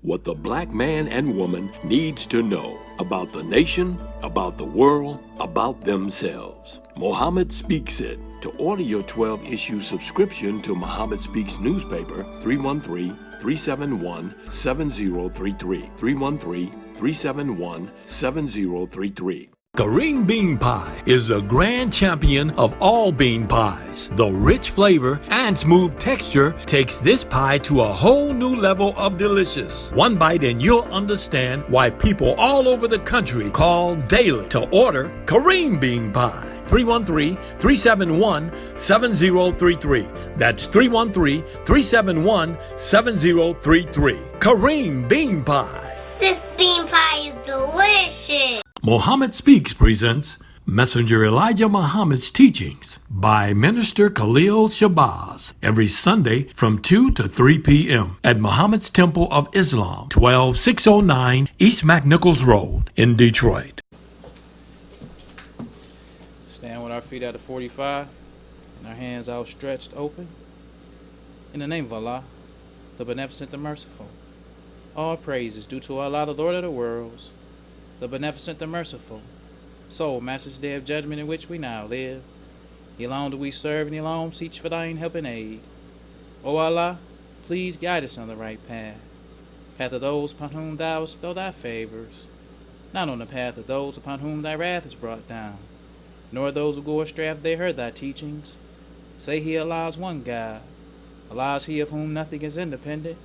What the black man and woman needs to know about the nation, about the world, about themselves. Muhammad Speaks It. To order your 12-issue subscription to Muhammad Speaks newspaper, 313-371-7033. 313-371-7033. Kareem Bean Pie is the grand champion of all bean pies. The rich flavor and smooth texture takes this pie to a whole new level of delicious. One bite and you'll understand why people all over the country call daily to order Kareem Bean Pie. 313-371-7033. That's 313-371-7033. Kareem Bean Pie. This bean pie is delicious. Muhammad Speaks presents Messenger Elijah Muhammad's Teachings by Minister Khalil Shabazz every Sunday from 2 to 3 p.m. at Muhammad's Temple of Islam, 12609 East McNichols Road in Detroit. Stand with our feet at a 45 and our hands outstretched open. In the name of Allah, the Beneficent, the Merciful. All praise is due to Allah, the Lord of the worlds, the Beneficent, the Merciful, sole Master's day of judgment in which we now live. He alone do we serve, and He alone seek for thine help and aid. O Allah, please guide us on the right path of those upon whom thou bestow thy favors, not on the path of those upon whom thy wrath is brought down, nor those who go astray after they heard thy teachings. Say He Allah is one God. Allah is He of whom nothing is independent,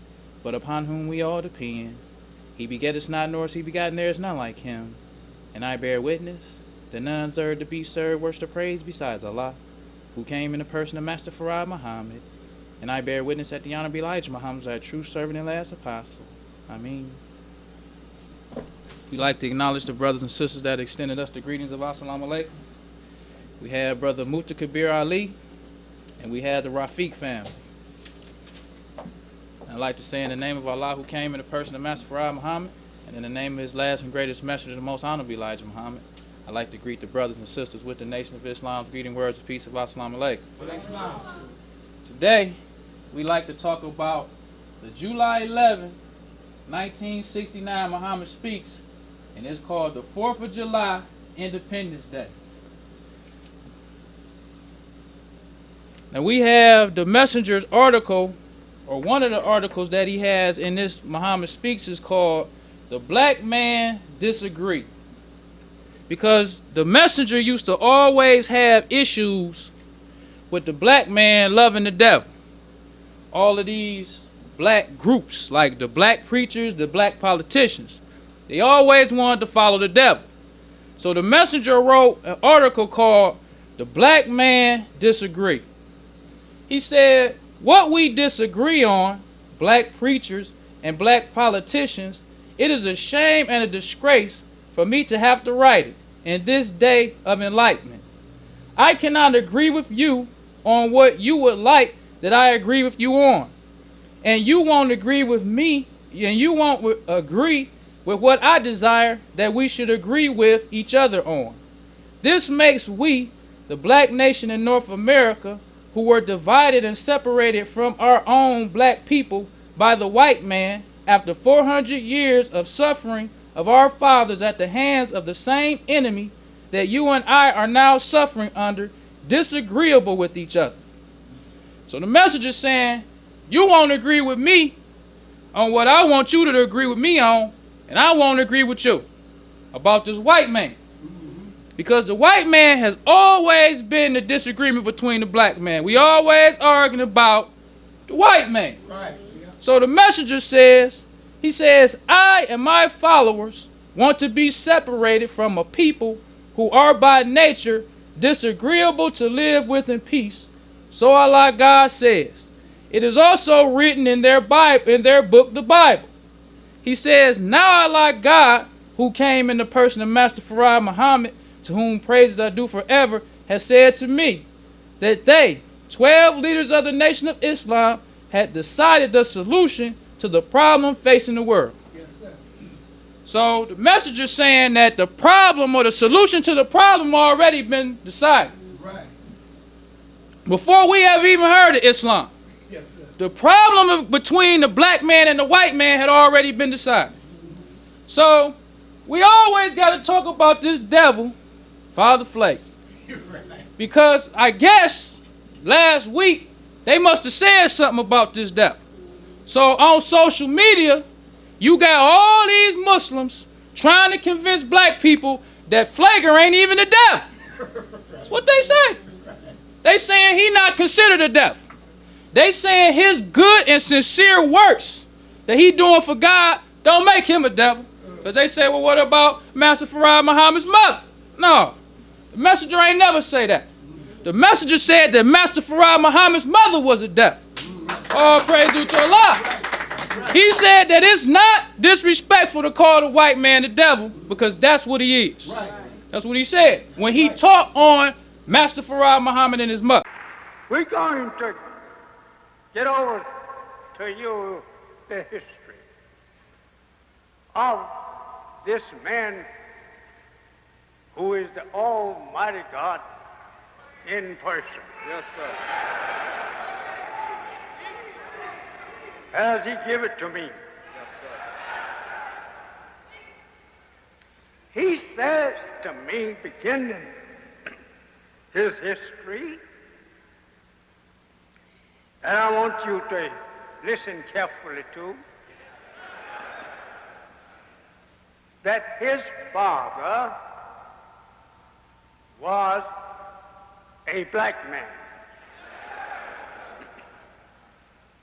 but upon whom we all depend. He begetteth not, nor is He begotten, there is none like Him. And I bear witness that none deserve to be served, worship, or praise besides Allah, who came in the person of Master Farad Muhammad. And I bear witness that the Honorable Elijah Muhammad is our true servant and last apostle. Ameen. We'd like to acknowledge the brothers and sisters that extended us the greetings of Assalamu alaikum. We had Brother Muta Kabir Ali, and we had the Rafiq family. I'd like to say in the name of Allah, who came in the person of Master Farad Muhammad, and in the name of his last and greatest messenger, the most honorable Elijah Muhammad, I'd like to greet the brothers and sisters with the Nation of Islam's greeting words of peace of Assalamu alaikum. Today, we'd like to talk about the July 11, 1969 Muhammad Speaks, and it's called the 4th of July Independence Day. Now we have the Messenger's article, or one of the articles that he has in this Muhammad Speaks is called The Black Man Disagree. Because the Messenger used to always have issues with the black man loving the devil. All of these black groups, like the black preachers, the black politicians, they always wanted to follow the devil. So the Messenger wrote an article called The Black Man Disagree. He said, what we disagree on, black preachers and black politicians, it is a shame and a disgrace for me to have to write it in this day of enlightenment. I cannot agree with you on what you would like that I agree with you on. And you won't agree with me, and you won't agree with what I desire that we should agree with each other on. This makes we, the black nation in North America, who were divided and separated from our own black people by the white man after 400 years of suffering of our fathers at the hands of the same enemy that you and I are now suffering under, disagreeable with each other. So the message is saying, you won't agree with me on what I want you to agree with me on, and I won't agree with you about this white man. Because the white man has always been the disagreement between the black man. We always arguing about the white man. Right. Yeah. So the messenger says, he says, I and my followers want to be separated from a people who are by nature disagreeable to live with in peace. So Allah God says. It is also written in their Bible, in their book, the Bible. He says, now Allah God, who came in the person of Master Farad Muhammad, to whom praises are due forever, has said to me that they, 12 leaders of the Nation of Islam, had decided the solution to the problem facing the world. Yes, sir. So the message is saying that the problem or the solution to the problem already been decided. Right. Before we have even heard of Islam. Yes, sir. The problem between the black man and the white man had already been decided. So we always got to talk about this devil, Father Pfleger. Because I guess last week they must have said something about this devil. So on social media, you got all these Muslims trying to convince black people that Pfleger ain't even the devil. That's what they say. They saying he not considered a devil. They saying his good and sincere works that he doing for God don't make him a devil. Because they say, well, what about Master Farad Muhammad's mother? No, the messenger ain't never say that. The messenger said that Master Farad Muhammad's mother was a devil. All praise due to Allah. He said that it's not disrespectful to call the white man the devil because that's what he is. That's what he said when he taught on Master Farad Muhammad and his mother. We're going to get over to you the history of this man who is the Almighty God in person. Yes, sir. As he give it to me. Yes, sir. He says to me, beginning his history, and I want you to listen carefully to, that his father was a black man.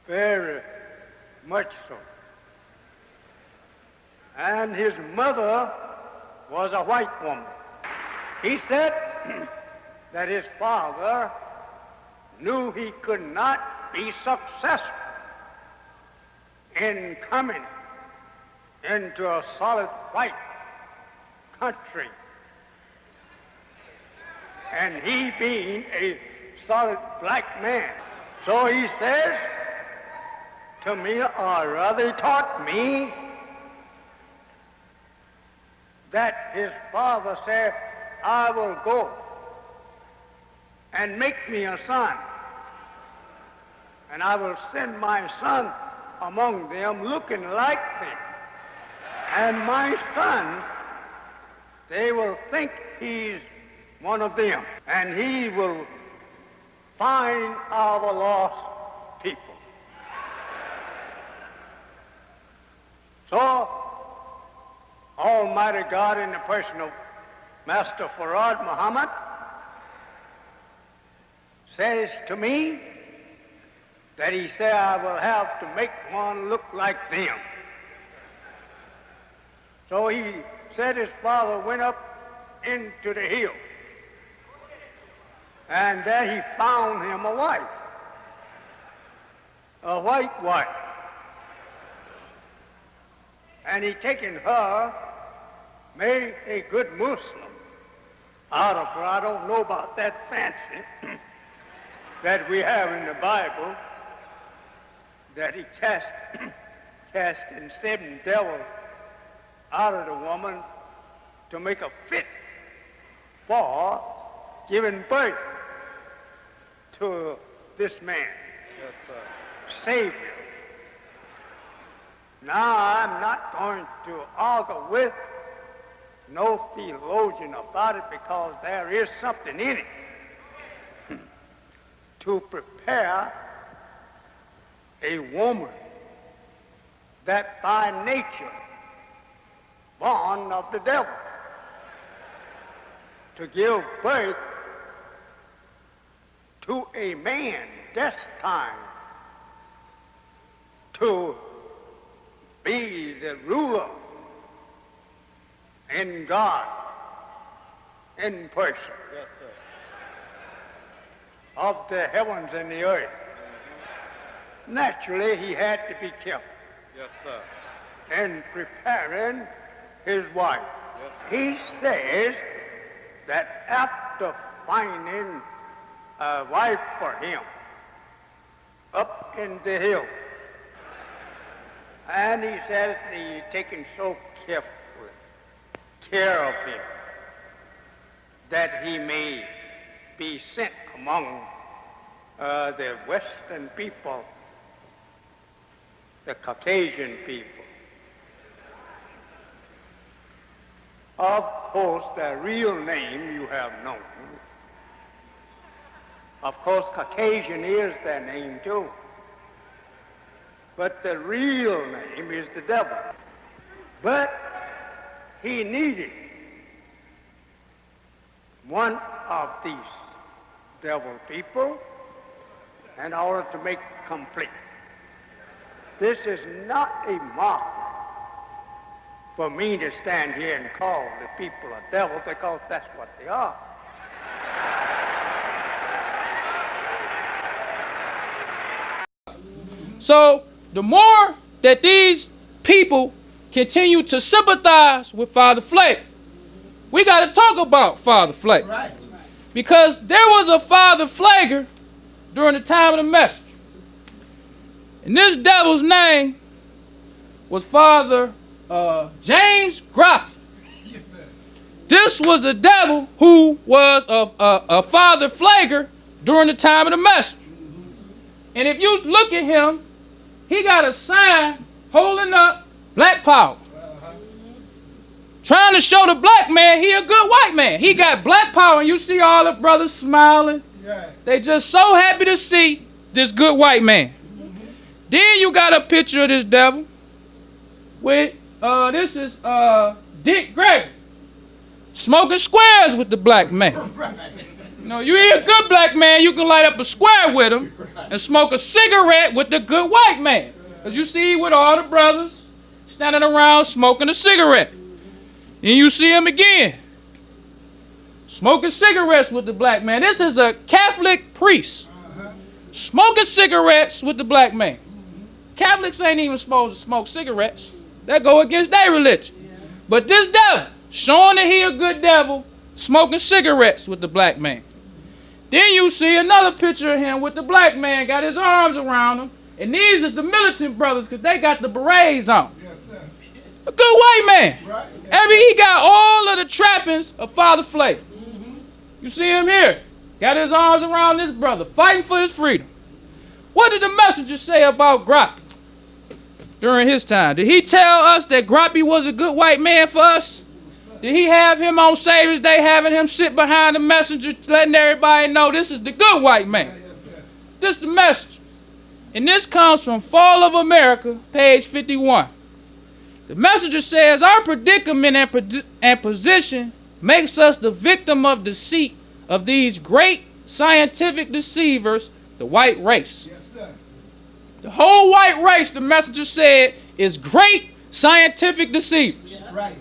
Very much so. And his mother was a white woman. He said that his father knew he could not be successful in coming into a solid white country, and he being a solid black man. So he says to me, or rather he taught me, that his father said, I will go and make me a son, and I will send my son among them looking like them. And my son, they will think he's one of them, and he will find our lost people. So, Almighty God, in the person of Master Farad Muhammad, says to me that he said, I will have to make one look like them. So he said his father went up into the hill, and there he found him a wife, a white wife. And he taken her, made a good Muslim out of her. I don't know about that fancy that we have in the Bible, that he cast in 7 devils out of the woman to make her fit for giving birth to this man, Yes, sir. Savior. Now, I'm not going to argue with no theologian about it because there is something in it to prepare a woman that by nature born of the devil to give birth to a man destined to be the ruler in God in person Yes, sir. of the heavens and the earth. Naturally, he had to be careful Yes, sir. in preparing his wife. Yes, sir. He says that after finding a wife for him up in the hill, and he says he's taking so careful care of him that he may be sent among the Western people the Caucasian people. Of course, their real name you have known. Of course, Caucasian is their name too. But the real name is the devil. But he needed one of these devil people in order to make complete. This is not a mark for me to stand here and call the people a devil, because that's what they are. So the more that these people continue to sympathize with Father Pfleger, we got to talk about Father Pfleger. Right. Because there was a Father Pfleger during the time of the message. And this devil's name was Father James Groppy. Yes, sir. This was a devil who was a Father Pfleger during the time of the message. And if you look at him, he got a sign holding up black power. Trying to show the black man he a good white man. He got black power, and you see all the brothers smiling. Yeah. They just so happy to see this good white man. Then you got a picture of this devil with, this is Dick Gregory smoking squares with the black man. You know, you ain't a good black man, you can light up a square with him and smoke a cigarette with the good white man. Because you see with all the brothers standing around smoking a cigarette. And you see him again smoking cigarettes with the black man. This is a Catholic priest smoking cigarettes with the black man. Catholics ain't even supposed to smoke cigarettes. That go against their religion. But this devil, showing that he a good devil, smoking cigarettes with the black man. Then you see another picture of him with the black man, got his arms around him. And these is the militant brothers, because they got the berets on. Yes, sir. A good white man. Right. He got all of the trappings of Father Pfleger. You see him here. Got his arms around this brother, fighting for his freedom. What did the messenger say about Groppy during his time? Did he tell us that Groppy was a good white man for us? Did he have him on Savior's Day, having him sit behind the messenger, letting everybody know this is the good white man? Yes, this is the message. And this comes from Fall of America, page 51. The messenger says, our predicament and position makes us the victim of deceit of these great scientific deceivers, the white race. Yes, sir. The whole white race, the messenger said, is great scientific deceivers. Yes. Right.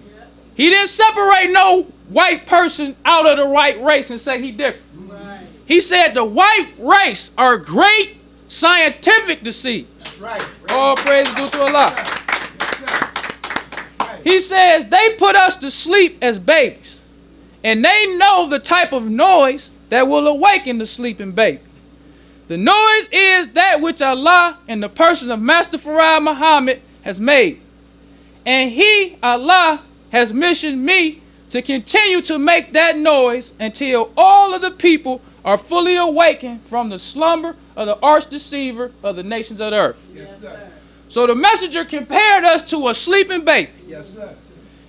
He didn't separate no white person out of the white race and say he different. Right. He said the white race are great scientific deceivers. That's right. All praise due to Allah. He says they put us to sleep as babies, and they know the type of noise that will awaken the sleeping baby. The noise is that which Allah in the person of Master Farad Muhammad has made. And he, Allah, has missioned me to continue to make that noise until all of the people are fully awakened from the slumber of the arch deceiver of the nations of the earth. Yes, sir. So the messenger compared us to a sleeping baby. Yes, sir.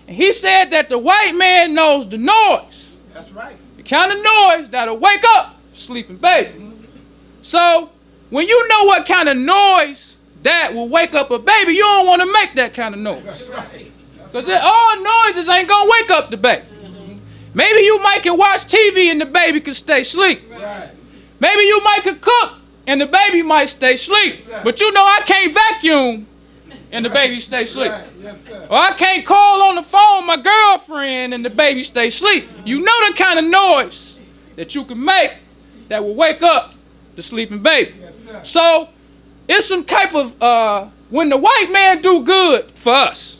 And he said that the white man knows the noise. That's right. The kind of noise that'll wake up the sleeping baby. Mm-hmm. So when you know what kind of noise that will wake up a baby, you don't want to make that kind of noise. That's right. Because all noises ain't going to wake up the baby. Mm-hmm. Maybe you might can watch TV and the baby can stay asleep. Right. Maybe you might can cook and the baby might stay asleep. Yes, but you know I can't vacuum and the baby stay asleep. Right. Yes, or I can't call on the phone my girlfriend and the baby stay asleep. You know the kind of noise that you can make that will wake up the sleeping baby. Yes, so it's some type of, when the white man do good for us,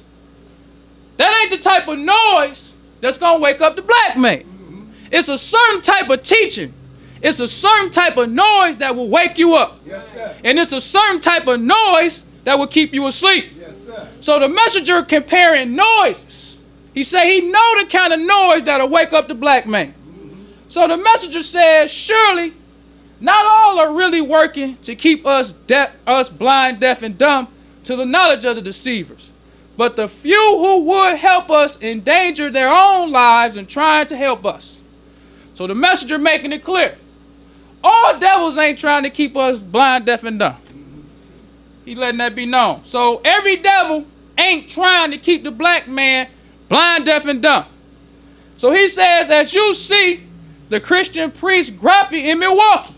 that ain't the type of noise that's going to wake up the black man. Mm-hmm. It's a certain type of teaching. It's a certain type of noise that will wake you up. Yes, sir. And it's a certain type of noise that will keep you asleep. Yes, sir. So the messenger comparing noises. He said he know the kind of noise that'll wake up the black man. Mm-hmm. So the messenger says, surely not all are really working to keep us blind, deaf, and dumb, to the knowledge of the deceivers. But the few who would help us endanger their own lives in trying to help us. So the messenger making it clear. All devils ain't trying to keep us blind, deaf, and dumb. He letting that be known. So every devil ain't trying to keep the black man blind, deaf, and dumb. So he says, as you see, the Christian priest Grappy in Milwaukee,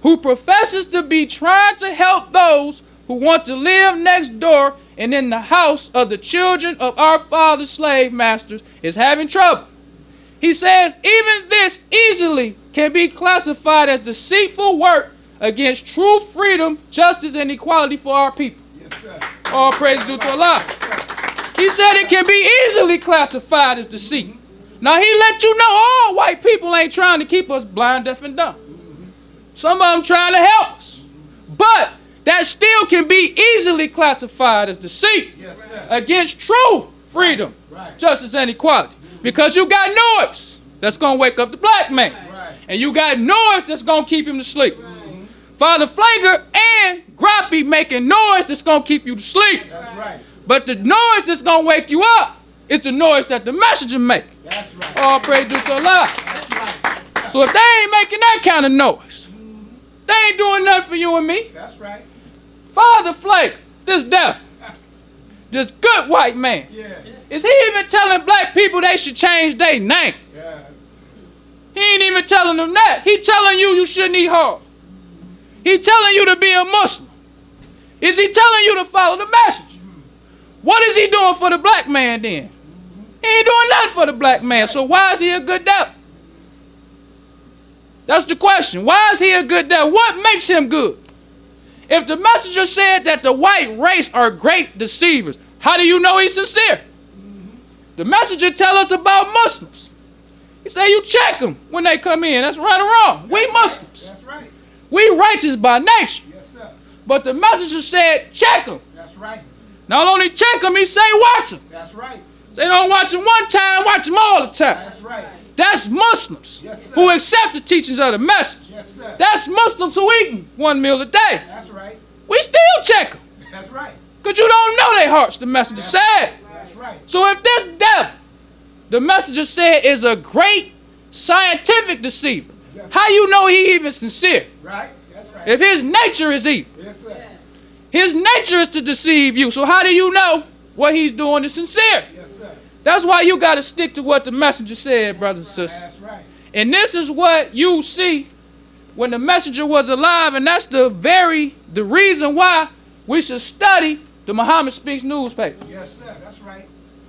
who professes to be trying to help those who want to live next door and in the house of the children of our father's slave masters, is having trouble. He says even this easily can be classified as deceitful work against true freedom, justice, and equality for our people. Yes, sir. All praise due to Allah. He said it can be easily classified as deceit. Now he let you know all white people ain't trying to keep us blind, deaf, and dumb. Some of them trying to help us. But that still can be easily classified as deceit against true freedom, justice, and equality. Because you got noise that's going to wake up the black man. And you got noise that's going to keep him to sleep. Father Pfleger and Grappy making noise that's going to keep you to sleep. That's right. But the noise that's going to wake you up is the noise that the messenger make. That's right. All praise due to Allah. That's right. So if they ain't making that kind of noise, they ain't doing nothing for you and me. That's right. Father Pfleger, this devil, this good white man, is he even telling black people they should change their name? Yeah. He ain't even telling them that. He telling you shouldn't eat hard. He telling you to be a Muslim. Is he telling you to follow the message? What is he doing for the black man then? He ain't doing nothing for the black man. So why is he a good devil? That's the question. Why is he a good devil? What makes him good? If the messenger said that the white race are great deceivers, how do you know he's sincere? The messenger tell us about Muslims. He say you check them when they come in. That's right or wrong. We Muslims. That's right. We righteous by nature. Yes, sir. But the messenger said check them. That's right. Not only check them, he say watch them. That's right. Say don't watch them one time, watch them all the time. That's right. That's Muslims Yes, sir. who accept the teachings of the message. Yes, sir. That's Muslims who eat one meal a day. That's right. We still check them. That's right. Because you don't know their hearts, the messenger said. That's right. So if this devil, the messenger said, is a great scientific deceiver, Yes, how you know he even sincere? Right. That's right. If his nature is evil, Yes, sir. his nature is to deceive you. So how do you know what he's doing is sincere? Yes, sir. That's why you got to stick to what the messenger said, brothers and sisters. That's right. And this is what you see when the messenger was alive, and that's the reason why we should study the Muhammad Speaks newspaper. Yes, sir. That's right.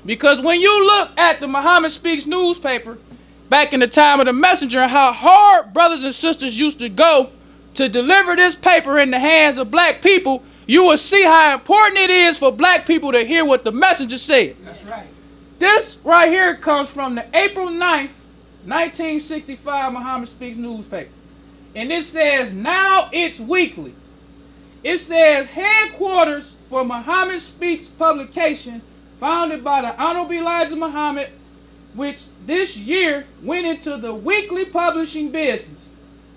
Because when you look at the Muhammad Speaks newspaper back in the time of the messenger and how hard brothers and sisters used to go to deliver this paper in the hands of black people, you will see how important it is for black people to hear what the messenger said. That's right. This right here comes from the April 9th, 1965 Muhammad Speaks newspaper. And it says, now it's weekly. It says, headquarters for Muhammad Speaks publication, founded by the Honorable Elijah Muhammad, which this year went into the weekly publishing business,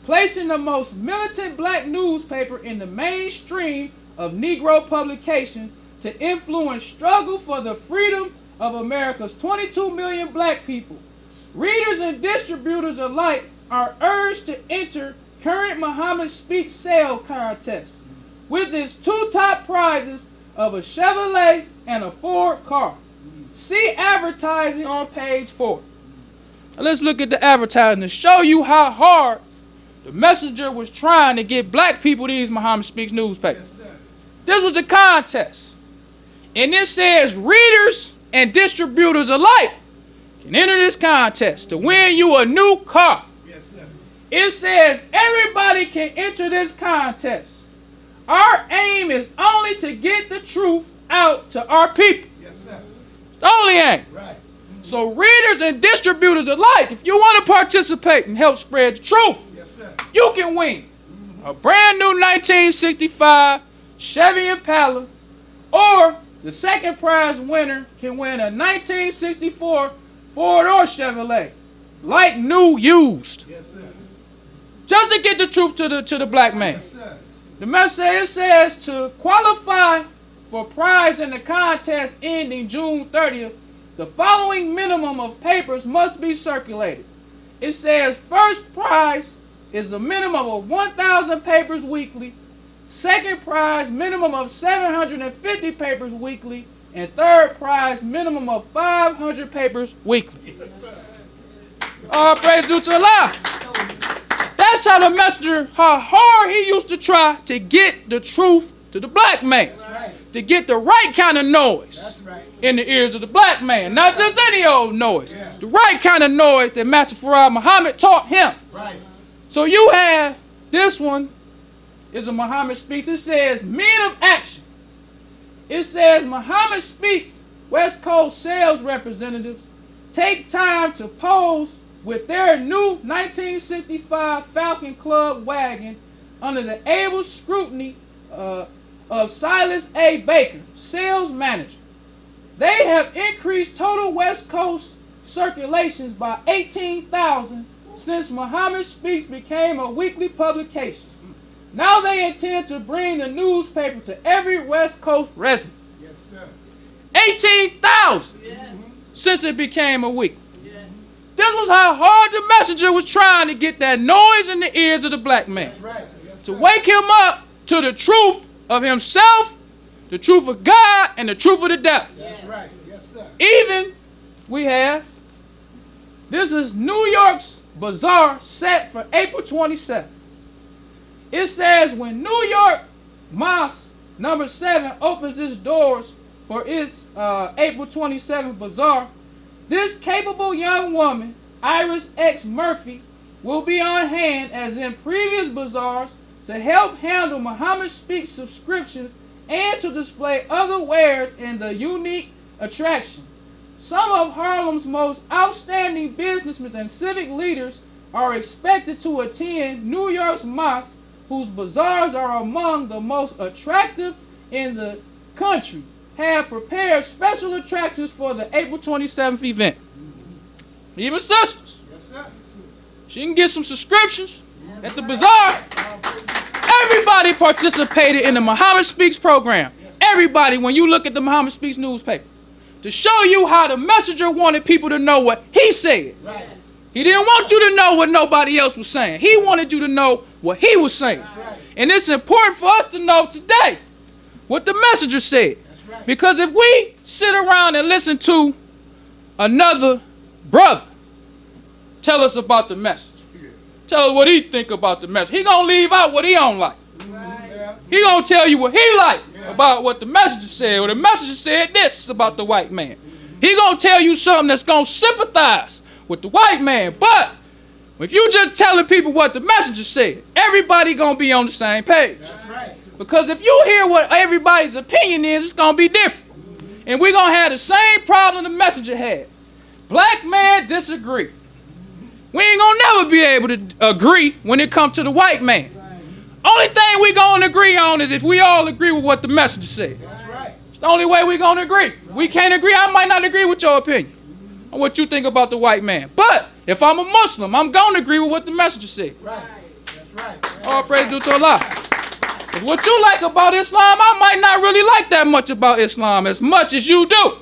placing the most militant black newspaper in the mainstream of Negro publication to influence struggle for the freedom of America's 22 million black people. Readers and distributors alike are urged to enter current Muhammad Speaks sale contest with its two top prizes of a Chevrolet and a Ford car. See advertising on page 4. Now let's look at the advertising to show you how hard the messenger was trying to get black people these Muhammad Speaks newspapers. Yes, sir. This was a contest. And it says readers and distributors alike can enter this contest to win you a new car. Yes, sir. It says everybody can enter this contest. Our aim is only to get the truth out to our people. Yes, sir. The only aim. Right. So readers and distributors alike, if you want to participate and help spread the truth, Yes, sir. you can win a brand new 1965 Chevy Impala, or the second prize winner can win a 1964 Ford or Chevrolet, like new used. Yes, sir. Just to get the truth to the black man. Yes, sir. The message says to qualify for prize in the contest ending June 30th, the following minimum of papers must be circulated. It says first prize is a minimum of 1,000 papers weekly. Second prize, minimum of 750 papers weekly. And third prize, minimum of 500 papers weekly. All praise due to Allah. That's how the messenger, how hard he used to try to get the truth to the black man. To get the right kind of noise in the ears of the black man. Not just any old noise. The right kind of noise that Master Farad Muhammad taught him. So you have, this one is a Muhammad Speaks. It says, men of action. It says, Muhammad Speaks, West Coast sales representatives take time to pose with their new 1965 Falcon Club wagon under the able scrutiny of Silas A. Baker, sales manager. They have increased total West Coast circulations by 18,000 since Muhammad Speaks became a weekly publication. Now they intend to bring the newspaper to every West Coast resident. Yes, sir. 18,000 since it became a weekly. This was how hard the messenger was trying to get that noise in the ears of the black man. To wake him up to the truth of himself, the truth of God, and the truth of the devil. That's right. Yes, sir. Even we have, this is New York's bazaar set for April 27th. It says when New York Mosque number 7 opens its doors for its April 27th bazaar, this capable young woman, Iris X. Murphy, will be on hand as in previous bazaars to help handle Muhammad Speaks subscriptions and to display other wares in the unique attraction. Some of Harlem's most outstanding businessmen and civic leaders are expected to attend New York's mosque, whose bazaars are among the most attractive in the country, have prepared special attractions for the April 27th event. Even sisters. Yes, sir. She can get some subscriptions at the bazaar. Everybody participated in the Muhammad Speaks program. Everybody, when you look at the Muhammad Speaks newspaper, to show you how the messenger wanted people to know what he said. Right. He didn't want you to know what nobody else was saying. He wanted you to know what he was saying. Right. And it's important for us to know today what the messenger said. Right. Because if we sit around and listen to another brother tell us about the message, tell us what he think about the message, he gonna leave out what he don't like. Yeah. He gonna tell you what he like about what the messenger said. Well, the messenger said this about the white man. He gonna tell you something that's gonna sympathize with the white man. But if you just telling people what the messenger said, everybody gonna be on the same page. That's right. Because if you hear what everybody's opinion is, it's gonna be different. And we're gonna have the same problem the messenger had. Black man disagree. We ain't gonna never be able to agree when it comes to the white man. Only thing we gonna agree on is if we all agree with what the messenger said. That's right. It's the only way we gonna agree. We can't agree. I might not agree with your opinion on what you think about the white man. But if I'm a Muslim, I'm gonna agree with what the messenger said. Right. That's right. All praise due to Allah. But what you like about Islam, I might not really like that much about Islam as much as you do.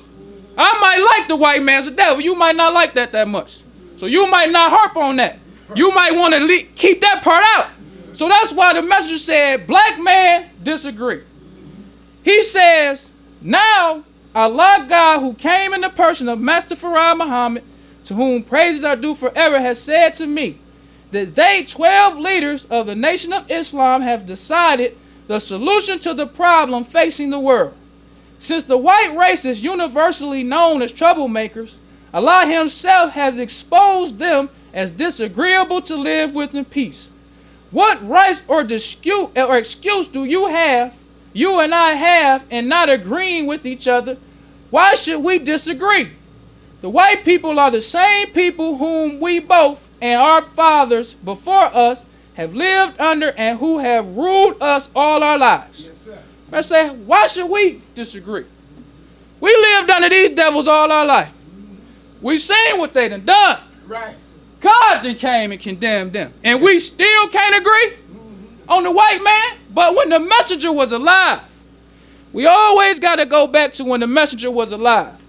I might like the white man's the devil. You might not like that much. So you might not harp on that. You might want to keep that part out. So that's why the messenger said, black man disagree. He says, now Allah God, who came in the person of Master Farad Muhammad, to whom praises are due forever, has said to me that they 12 leaders of the Nation of Islam have decided the solution to the problem facing the world. Since the white race is universally known as troublemakers, Allah himself has exposed them as disagreeable to live with in peace. What right or excuse do you and I have, in not agreeing with each other? Why should we disagree? The white people are the same people whom we both and our fathers before us have lived under and who have ruled us all our lives. Yes, sir. I say, why should we disagree? We lived under these devils all our life. We've seen what they done. Right. God then came and condemned them. And we still can't agree on the white man. But when the messenger was alive, We always got to go back to when the messenger was alive.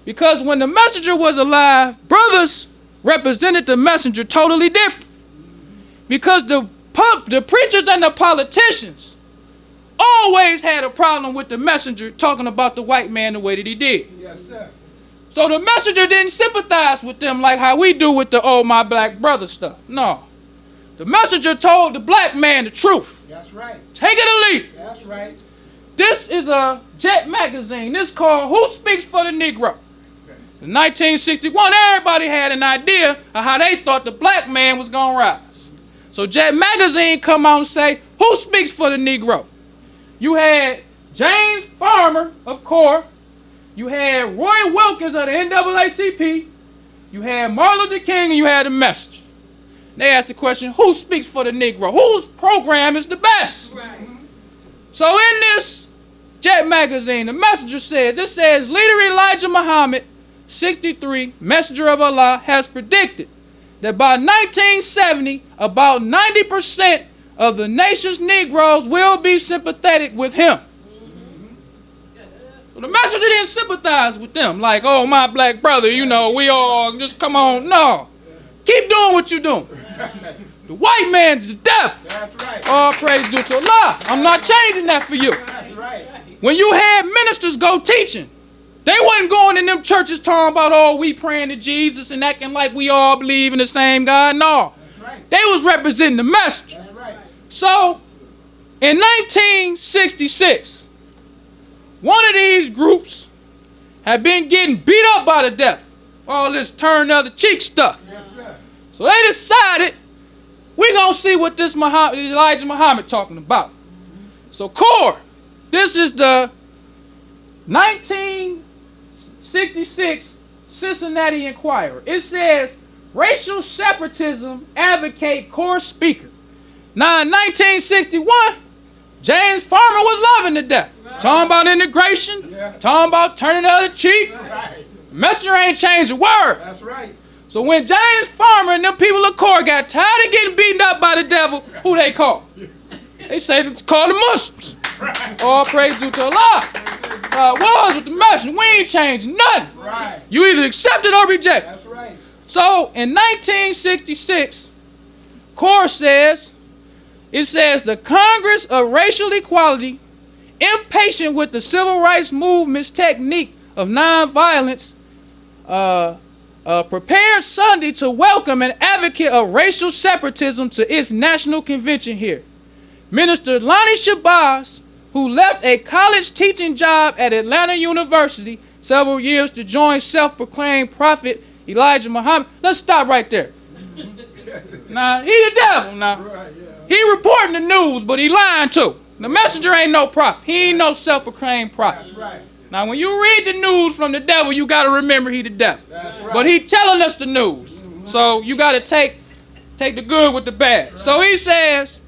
Because when the messenger was alive, brothers represented the messenger totally different. Because the preachers and the politicians always had a problem with the messenger talking about the white man the way that he did. Yes, sir. So the messenger didn't sympathize with them like how we do with the "oh, my black brother" stuff. No. The messenger told the black man the truth. That's right. Take it or leave it. That's right. This is a Jet magazine. This called "Who Speaks for the Negro?" In 1961, everybody had an idea of how they thought the black man was going to rise. So Jet magazine come out and say, who speaks for the Negro? You had James Farmer of CORE. You had Roy Wilkins of the NAACP. You had Martin Luther King, and you had the Messenger. They asked the question, who speaks for the Negro? Whose program is the best? Right. So in this Jet magazine, the Messenger says, it says, leader Elijah Muhammad, 63, Messenger of Allah, has predicted that by 1970, about 90% of the nation's Negroes will be sympathetic with him. So the messenger didn't sympathize with them, like, oh, my black brother, you know, we all just come on. No. Keep doing what you're doing. The white man's the deaf. That's right. All praise due to Allah. I'm not changing that for you. That's right. When you had ministers go teaching, they wasn't going in them churches talking about, oh, we praying to Jesus and acting like we all believe in the same God. No. That's right. They was representing the message. That's right. So, in 1966, one of these groups had been getting beat up by the deaf. All this turn the other cheek stuff. Yes, sir. So they decided, we're going to see what this Elijah Muhammad talking about. So CORE, this is the 1966 Cincinnati Enquirer. It says, racial separatism advocate CORE speaker. Now in 1961, James Farmer was loving the deaf. Right. Talking about integration, talking about turning the other cheek. Right. Messenger ain't changed a word. That's right. So when James Farmer and them people of CORE got tired of getting beaten up by the devil, who they called? They say it's called the Muslims. Right. All praise due to Allah. Was with the messenger. We ain't changing nothing. Right. You either accept it or reject it. That's right. So in 1966, CORE says, it says the Congress of Racial Equality, impatient with the civil rights movement's technique of nonviolence, prepared Sunday to welcome an advocate of racial separatism to its national convention here. Minister Lonnie Shabazz, who left a college teaching job at Atlanta University several years to join self-proclaimed prophet Elijah Muhammad. Let's stop right there. Now, he the devil now. Right, yeah. He reporting the news, but he lying too. The messenger ain't no prophet. He ain't no self-proclaimed prophet. That's right. Now, when you read the news from the devil, you got to remember he the devil. That's right. But he telling us the news. So you got to take the good with the bad. Right. So he says,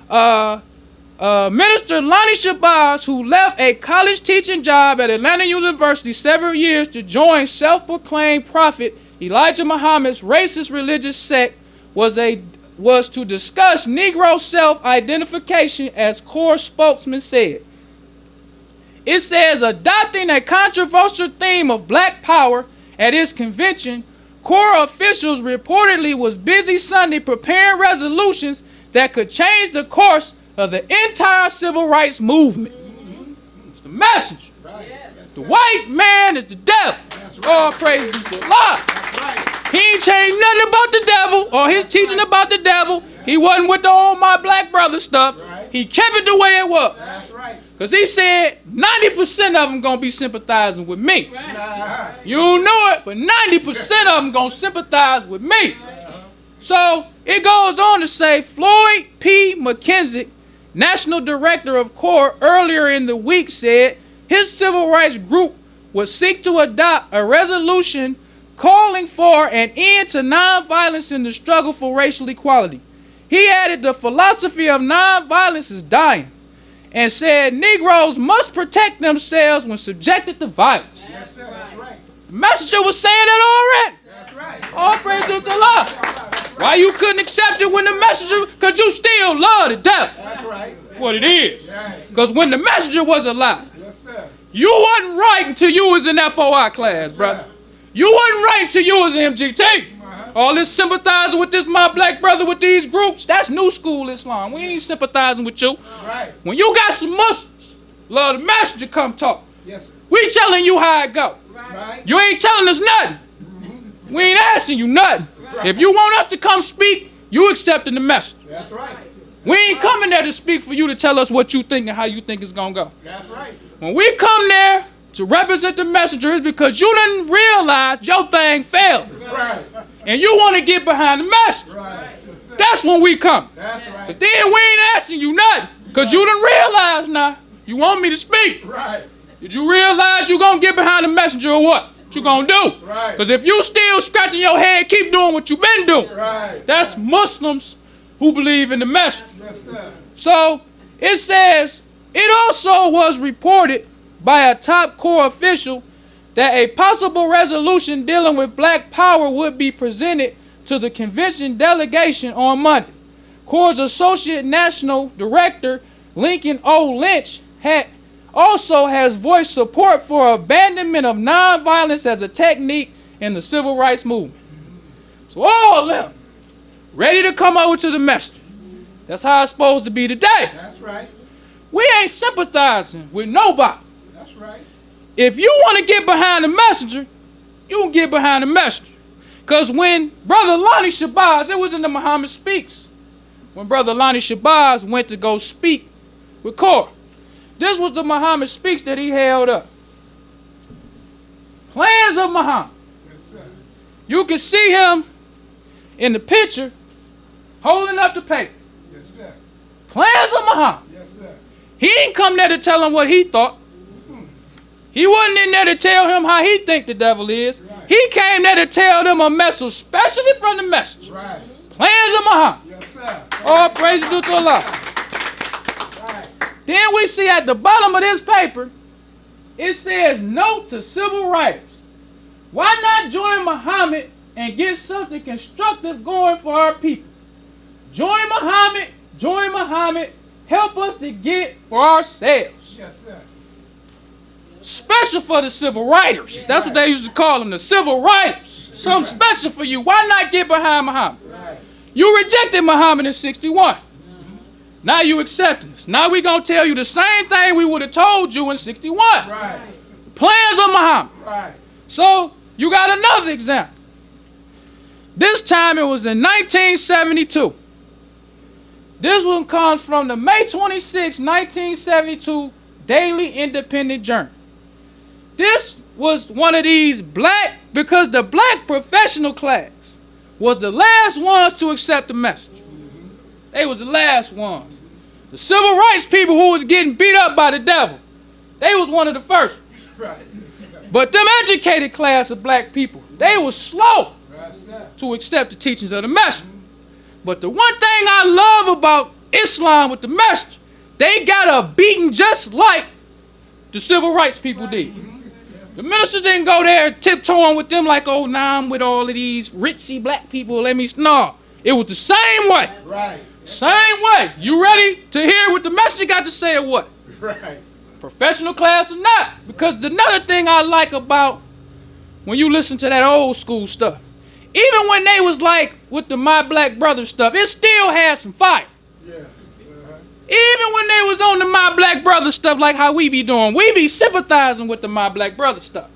Minister Lonnie Shabazz, who left a college teaching job at Atlanta University several years to join self-proclaimed prophet Elijah Muhammad's racist religious sect, was to discuss Negro self-identification, as CORE spokesman said. It says, adopting a controversial theme of black power at its convention, CORE officials reportedly was busy Sunday preparing resolutions that could change the course of the entire civil rights movement. It's the messenger. Right. The white man is the devil. Right. All praise to Allah. Right. He ain't changed nothing about the devil or his teaching about the devil. He wasn't with the old my black brother stuff. Right. He kept it the way it was. That's right. Because he said 90% of them going to be sympathizing with me. Right. You don't know it, but 90% of them going to sympathize with me. So it goes on to say, Floyd P. McKenzie, National Director of CORE, earlier in the week said his civil rights group would seek to adopt a resolution calling for an end to nonviolence in the struggle for racial equality. He added the philosophy of nonviolence is dying and said Negroes must protect themselves when subjected to violence. Yes, sir. That's right. The messenger was saying that already. That's right. All praise to Allah. Why you couldn't accept it when the messenger? Because you still love the devil. That's right. What it is. Right. Because when the messenger was alive, Yes, You wasn't right until you was in FOI class, brother. You wasn't right until you was in MGT. All this sympathizing with this my black brother with these groups, that's new school Islam. We ain't sympathizing with you. Right. When you got some Muslims, love the messenger come talk. Yes, sir. We telling you how it go. Right. You ain't telling us nothing. We ain't asking you nothing. If you want us to come speak, you accepting the message. That's right. We ain't coming there to speak for you to tell us what you think and how you think it's gonna go. That's right. When we come there to represent the messenger, it's because you didn't realize your thing failed. Right. And you want to get behind the messenger. Right. Yes, sir. That's when we come. That's right. But then we ain't asking you nothing. Because you didn't realize now. You want me to speak. Right. Did you realize you going to get behind the messenger or what? What you going to do? Right. Because if you still scratching your head, keep doing what you've been doing. Right. That's Muslims who believe in the messenger. Yes, sir. So it says, it also was reported by a top Corps official that a possible resolution dealing with black power would be presented to the convention delegation on Monday. Corps' Associate National Director Lincoln O. Lynch also has voiced support for abandonment of nonviolence as a technique in the civil rights movement. So all of them ready to come over to the messenger. That's how it's supposed to be today. That's right. We ain't sympathizing with nobody. That's right. If you want to get behind the messenger, you can get behind the messenger. Because when Brother Lonnie Shabazz, it was in the Muhammad Speaks, when Brother Lonnie Shabazz went to go speak with Corps, this was the Muhammad Speaks that he held up. Plans of Muhammad. Yes, sir. You can see him in the picture holding up the paper. Yes, sir. Plans of Muhammad. Yes, sir. He ain't come there to tell him what he thought. He wasn't in there to tell him how he think the devil is. Right. He came there to tell them a message, especially from the message. Right. Plans of Muhammad. Yes, sir. All praise due to Allah. Right. Then we see at the bottom of this paper, it says, note to civil writers. Why not join Muhammad and get something constructive going for our people? Join Muhammad, help us to get for ourselves. Yes, sir. Special for the civil writers. That's what they used to call them, the civil writers. Something special for you. Why not get behind Muhammad? Right. You rejected Muhammad in 61. Now you accepting us. Now we going to tell you the same thing we would have told you in 61. Right. Plans of Muhammad. Right. So you got another example. This time it was in 1972. This one comes from the May 26, 1972 Daily Independent Journal. This was one of these because the black professional class was the last ones to accept the message. They was the last ones. The civil rights people who was getting beat up by the devil, they was one of the first. Right. But them educated class of black people, they was slow Right, sir. to accept the teachings of the message. But the one thing I love about Islam with the message, they got a beating just like the civil rights people did. The ministers didn't go there tiptoeing with them like, oh, now I'm with all of these ritzy black people. No, it was the same way. Right. Same way. You ready to hear what the messenger got to say or what? Right. Professional class or not? Because another thing I like about when you listen to that old school stuff, even when they was like with the My Black Brother stuff, it still had some fire. Yeah. Even when they was on the My Black Brother stuff like how we be doing, we be sympathizing with the My Black Brother stuff.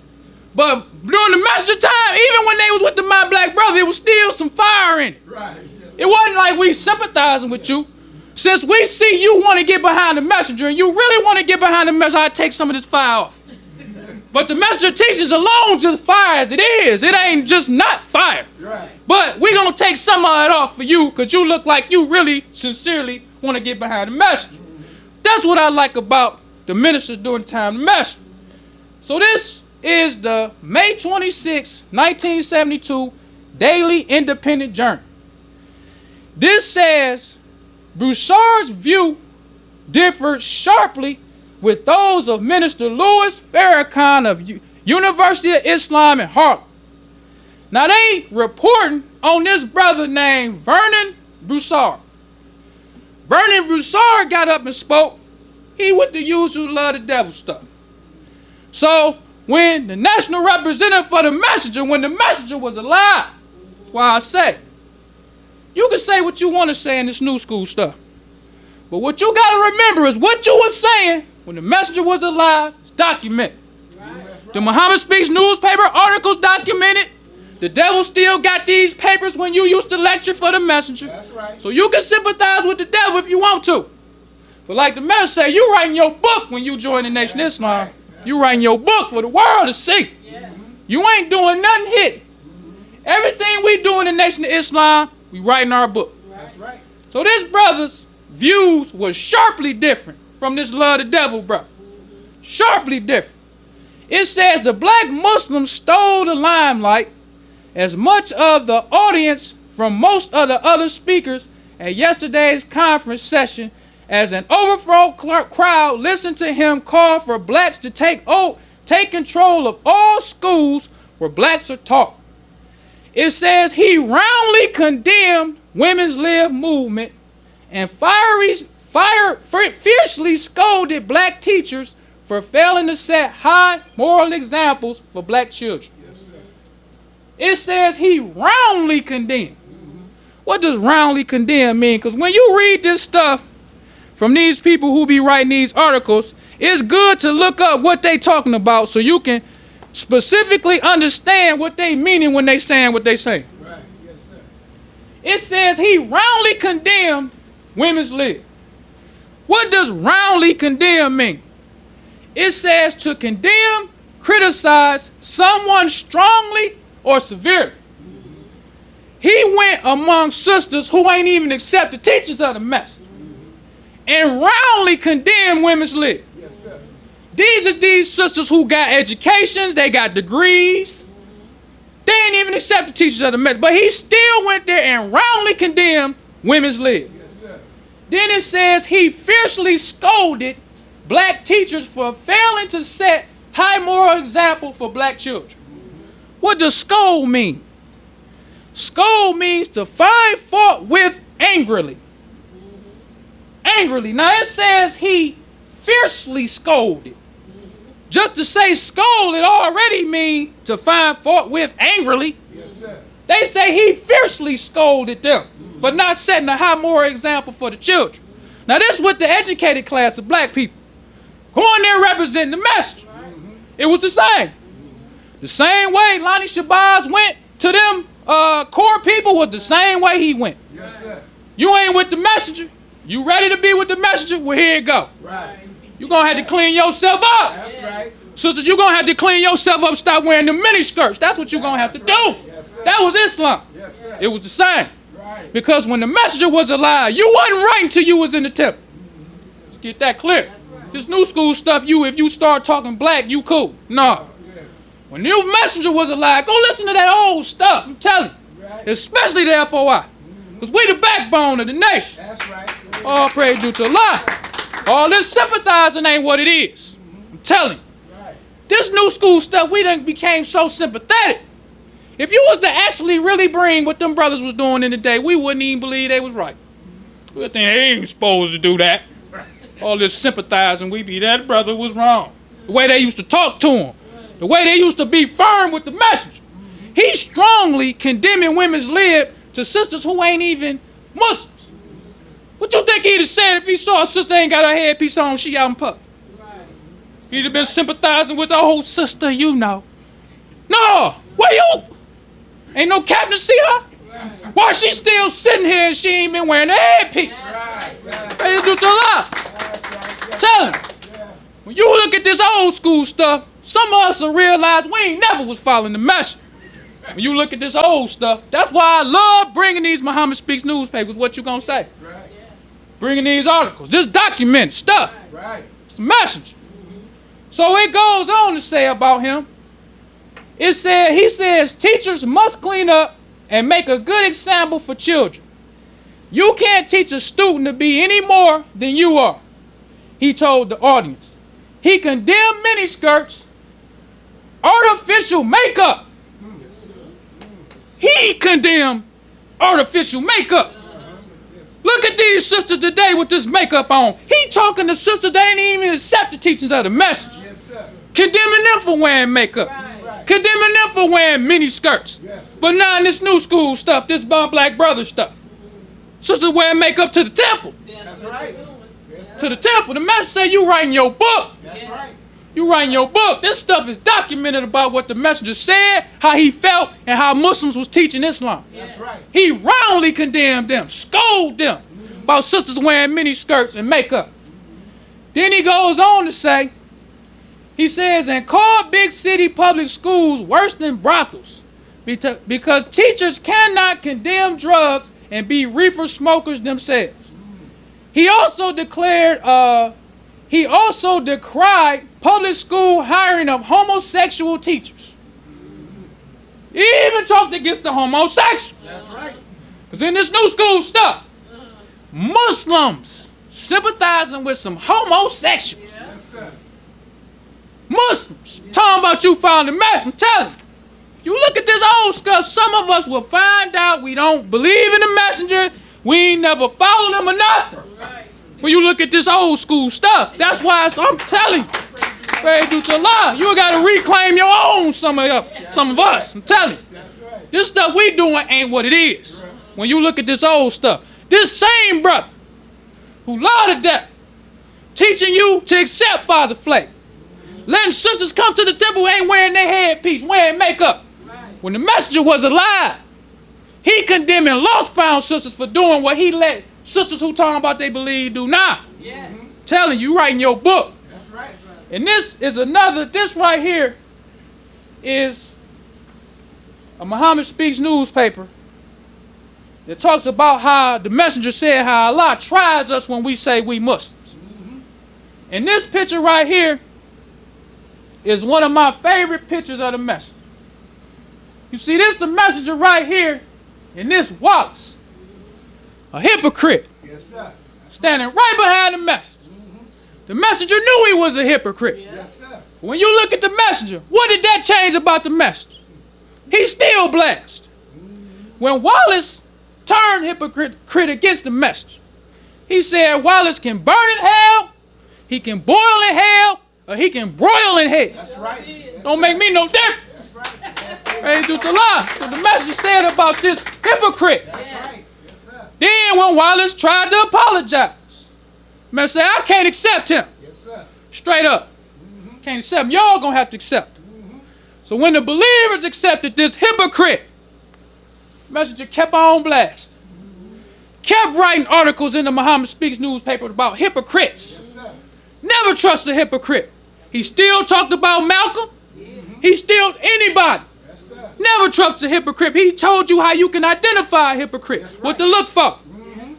But during the messenger time, even when they was with the My Black Brother, it was still some fire in it. Right. Yes, It wasn't like we sympathizing with you. Since we see you want to get behind the messenger and you really want to get behind the messenger, I'll take some of this fire off. But the messenger teaches alone just fire as it is. It ain't just not fire. Right. But we're going to take some of it off for you because you look like you really sincerely want to get behind the messenger. That's what I like about the ministers during the time of the messenger. So this is the May 26, 1972 Daily Independent Journal. This says, Broussard's view differed sharply with those of Minister Louis Farrakhan of University of Islam in Harlem. Now they reporting on this brother named Vernon Broussard. Vernon Broussard got up and spoke. He with the usual love the devil stuff. So when the national representative for the messenger, when the messenger was alive, that's why I say, you can say what you want to say in this new school stuff. But what you got to remember is what you were saying when the messenger was alive is documented. Right. The Muhammad Speaks newspaper articles documented. The devil still got these papers when you used to lecture for the messenger. That's right. So you can sympathize with the devil if you want to. But like the messenger said, you writing your book when you join the Nation of Islam. Right. You writing your book for the world to see. Yeah. You ain't doing nothing hidden. Everything we do in the Nation of Islam, we writing our book. That's right. So this brother's views was sharply different from this love the devil brother. Sharply different. It says the black Muslims stole the limelight as much of the audience from most of the other speakers at yesterday's conference session as an overflow crowd listened to him call for blacks to take control of all schools where blacks are taught. It says he roundly condemned women's lib movement and fiercely scolded black teachers for failing to set high moral examples for black children. It says he roundly condemned. What does roundly condemn mean? Because when you read this stuff from these people who be writing these articles, it's good to look up what they talking about so you can specifically understand what they meaning when they saying what they say. Right. Yes, sir. It says he roundly condemned women's lib. What does roundly condemn mean? It says to condemn, criticize someone strongly or severely. He went among sisters who ain't even accept the teachings of the message and roundly condemned women's lib. Yes, sir. These are these sisters who got educations, they got degrees. They ain't even accept the teachings of the message, but he still went there and roundly condemned women's lib. Yes, sir. Then it says he fiercely scolded black teachers for failing to set high moral example for black children. What does scold mean? Scold means to find fault with angrily. Angrily. Now it says he fiercely scolded. Just to say scolded already mean to find fault with angrily. Yes, sir. They say he fiercely scolded them for not setting a high moral example for the children. Now this is what the educated class of black people going there representing the message. It was the same. The same way Lonnie Shabazz went to them core people was the same way he went. Yes, sir. You ain't with the messenger. You ready to be with the messenger? Well, here you go. Right. You're going to have to clean yourself up. That's right. Sisters, you're going to have to clean yourself up. Stop wearing the mini skirts. That's what you're going to have to do. Yes, sir. That was Islam. Yes, sir. It was the same. Right. Because when the messenger was alive, you wasn't right until you was in the temple. Let's get that clear. This new school stuff, if you start talking black, you cool. No. When the new messenger was alive, go listen to that old stuff. I'm telling you. Right. Especially the FOI. Because we the backbone of the nation. That's right. All praise due to Allah. All this sympathizing ain't what it is. I'm telling you. Right. This new school stuff, we done became so sympathetic. If you was to actually really bring what them brothers was doing in the day, we wouldn't even believe they was right. We would think they ain't supposed to do that. All this sympathizing, we be that brother was wrong. The way they used to talk to him. The way they used to be firm with the messenger. He's strongly condemning women's lib to sisters who ain't even Muslims. What you think he'd have said if he saw a sister ain't got her headpiece on, she out in public? He'd have been sympathizing with the whole sister, you know. No, where you? Ain't no captain see her? Why she still sitting here and she ain't been wearing a headpiece? Praise to Allah. Tell him. When you look at this old school stuff, some of us will realize we ain't never was following the message. When you look at this old stuff, that's why I love bringing these Muhammad Speaks newspapers. What you gonna say? Right. Bringing these articles, this documented stuff. Right. It's a message. So it goes on to say about him. He says teachers must clean up and make a good example for children. You can't teach a student to be any more than you are, he told the audience. He condemned miniskirts, artificial makeup. He condemned artificial makeup. Look at these sisters today with this makeup on. He talking to sisters that ain't even accept the teachings of the message. Yes, sir. condemning them for wearing makeup, condemning them for wearing mini skirts. Yes. But now in this new school stuff, this black brother stuff, sisters wearing makeup to the temple. That's right. Yes, To the temple. The master say you writing your book. that's right. You writing your book. This stuff is documented about what the messenger said, how he felt, and how Muslims was teaching Islam. That's right. He roundly condemned them, scolded them about sisters wearing mini skirts and makeup. Then he goes on to say, he says, and called big city public schools worse than brothels because teachers cannot condemn drugs and be reefer smokers themselves. He also decried public school hiring of homosexual teachers. He even talked against the homosexuals. That's right. Because in this new school stuff, Muslims sympathizing with some homosexuals. Yes, sir. Muslims talking about you found the mess. I'm telling you. You look at this old stuff, some of us will find out we don't believe in the messenger. We ain't never followed him or nothing. When you look at this old school stuff, that's why I'm telling you. Praise to Allah. You got to reclaim your own, some of us. I'm telling you. This stuff we doing ain't what it is. When you look at this old stuff. This same brother who lied to death, teaching you to accept Father Pfleger, letting sisters come to the temple ain't wearing their headpiece, wearing makeup. When the messenger was alive, he condemning lost found sisters for doing what he let sisters who talking about they believe do now. Yes. Telling you writing your book. That's right. And this is another, this right here is a Muhammad Speaks newspaper that talks about how the messenger said how Allah tries us when we say we Muslims. And this picture right here is one of my favorite pictures of the messenger. You see, this the messenger right here, and this Wallace, a hypocrite, Yes, sir. standing right behind the messenger. The messenger knew he was a hypocrite. Yes, sir. When you look at the messenger, what did that change about the messenger? He's still blessed. When Wallace turned hypocrite against the messenger, he said Wallace can burn in hell, he can boil in hell, or he can broil in hell. That's right. Yes, Don't make me no different. that's right. Praise to Allah. So the messenger said about this hypocrite. That's right. Yes, sir. Then when Wallace tried to apologize, the messenger said, I can't accept him. Yes, sir. Straight up. Can't accept him. Y'all gonna have to accept him. So when the believers accepted this hypocrite, messenger kept on blast. Kept writing articles in the Muhammad Speaks newspaper about hypocrites. Yes, sir. Never trust a hypocrite. He still talked about Malcolm. He still anybody. Yes, sir. Never trust a hypocrite. He told you how you can identify a hypocrite. That's right. What to look for.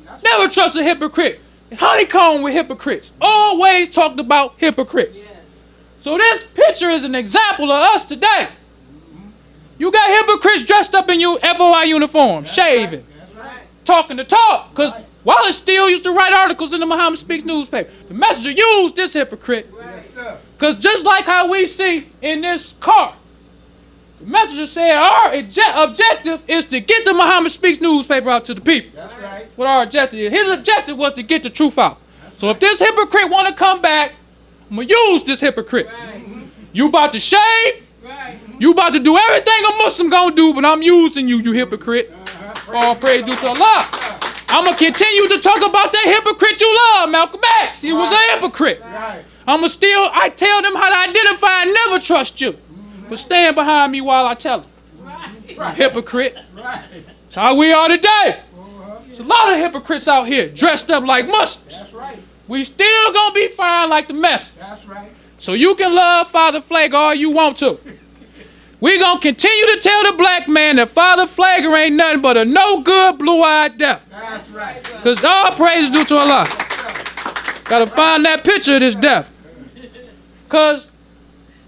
That's Never trust a hypocrite. Honeycomb with hypocrites. Always talked about hypocrites. So this picture is an example of us today. You got hypocrites dressed up in your FOI uniform, shaving, That's right. talking the talk. Because Wallace still used to write articles in the Muhammad Speaks newspaper. The messenger used this hypocrite. Yes, sir. Because just like how we see in this car, the messenger said our objective is to get the Muhammad Speaks newspaper out to the people. That's right. That's what our objective is. His objective was to get the truth out. So if this hypocrite want to come back, I'm going to use this hypocrite. You about to shave. You about to do everything a Muslim going to do, but I'm using you, you hypocrite. All praise due to Allah. I'm going to continue to talk about that hypocrite you love, Malcolm X. He was a hypocrite. Right. I tell them how to identify and never trust you. But stand behind me while I tell them. Hypocrite. Right. That's how we are today. There's a lot of hypocrites out here dressed up like Muslims. That's right. We still gonna be fine like the mess. That's right. So you can love Father Pfleger all you want to. We gonna continue to tell the black man that Father Pfleger ain't nothing but a no good blue-eyed devil. That's right. Cause all praise is due to Allah. Gotta find that picture of this devil. Cause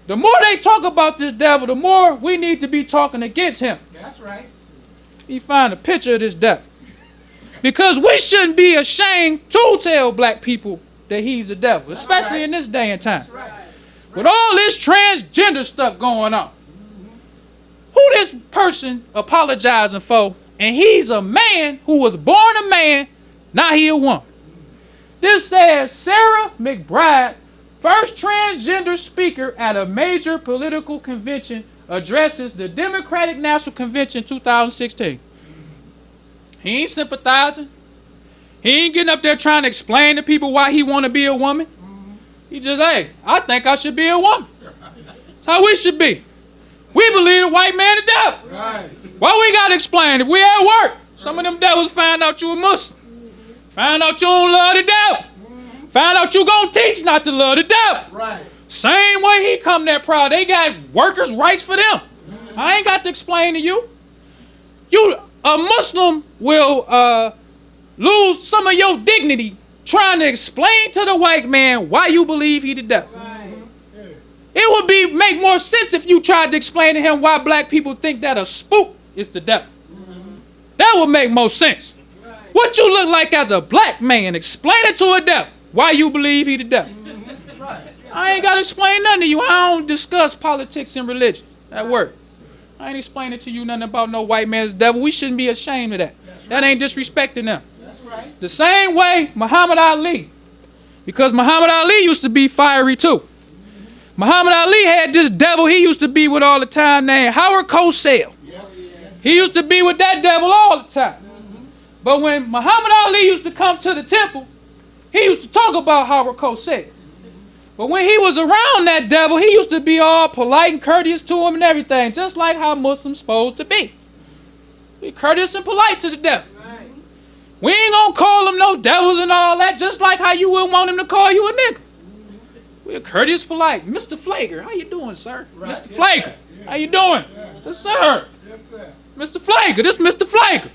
the more they talk about this devil, the more we need to be talking against him. That's right. You find a picture of this devil. Because we shouldn't be ashamed to tell black people that he's a devil, especially in this day and time. That's right. With all this transgender stuff going on. Who this person apologizing for? And he's a man who was born a man, now he a woman. This says Sarah McBride First transgender speaker at a major political convention addresses the Democratic National Convention 2016. He ain't sympathizing. He ain't getting up there trying to explain to people why he want to be a woman. He just, hey, I think I should be a woman. That's how we should be. We believe the white man the devil. Right. Why we got to explain? If we at work, some of them devils find out you a Muslim. Find out you don't love the devil. Find out you gonna teach not to love the devil. Right. Same way he come that proud. They got workers' rights for them. I ain't got to explain to you. A Muslim will lose some of your dignity trying to explain to the white man why you believe he the devil. Right. It would make more sense if you tried to explain to him why black people think that a spook is the devil. That would make more sense. What you look like as a black man, explain it to a devil. Why you believe he the devil. Right. I ain't got to explain nothing to you. I don't discuss politics and religion at work. I ain't explaining to you nothing about no white man's devil. We shouldn't be ashamed of that. That ain't disrespecting them. That's right. The same way Muhammad Ali, because Muhammad Ali used to be fiery too. Muhammad Ali had this devil he used to be with all the time named Howard Cosell. He used to be with that devil all the time. But when Muhammad Ali used to come to the temple, he used to talk about Howard Cosell. But when he was around that devil, he used to be all polite and courteous to him and everything, just like how Muslims supposed to be. Be courteous and polite to the devil. Right. We ain't gonna call them no devils and all that, just like how you wouldn't want him to call you a nigga. We're courteous, polite. Mr. Pfleger, how you doing, sir? Right. Mr. Pfleger, how you doing? Yes, sir. Yes, sir. Mr. Pfleger, this Mr. Pfleger.